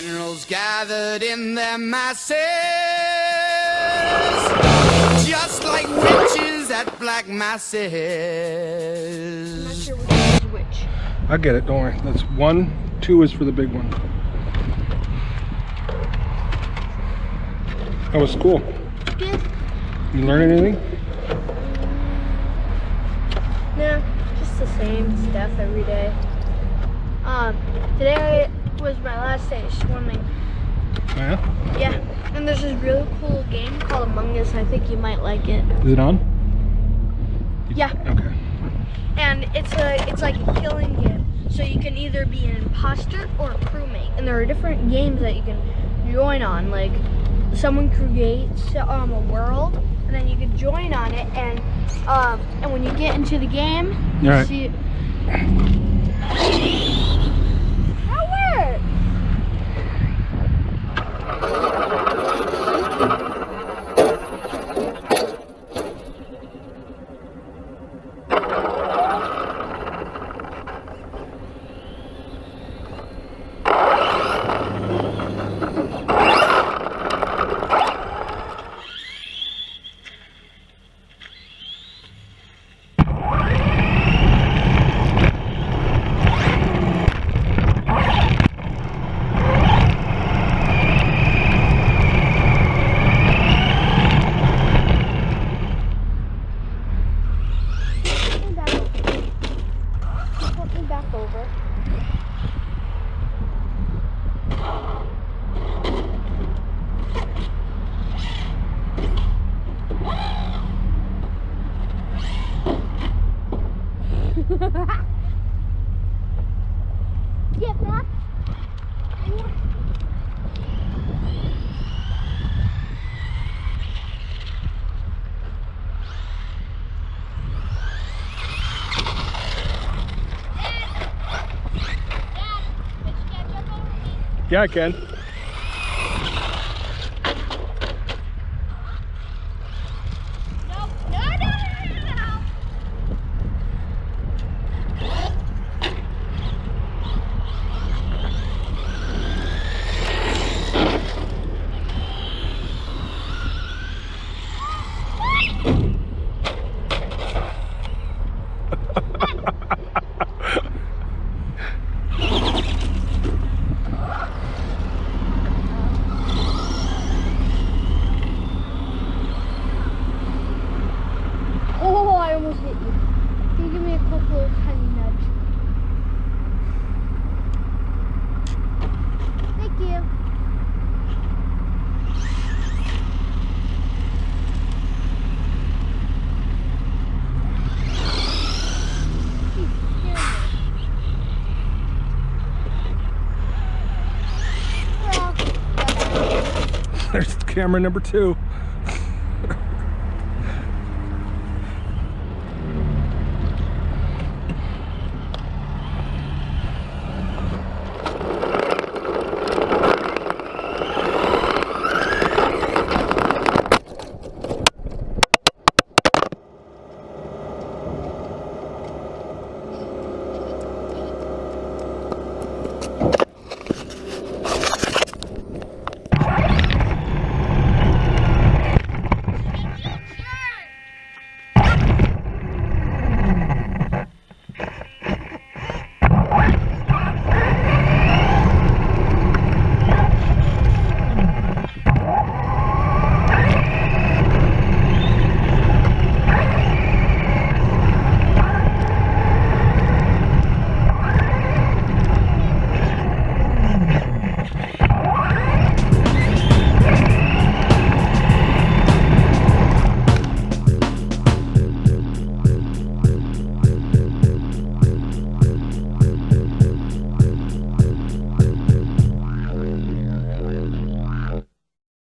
Generals gathered in their masses, just like witches at black masses. I'm not sure which is which. I get it, don't worry. That's 1, 2 is for the big one. How was school? Good. You learn anything? No, just the same stuff every day. Today was my last day of swimming. Oh, yeah? Yeah, and there's this really cool game called Among Us. I think you might like it. Is it on? Yeah. Okay. And it's like a killing game. So you can either be an imposter or a crewmate. And there are different games that you can join on. Like someone creates a world, and then you can join on it. And when you get into the game, you All right. see. Howard! Back over. Get back. Yeah, I can. Oh, I almost hit you. Can you give me a quick little tiny nudge? Thank you. There's camera number 2.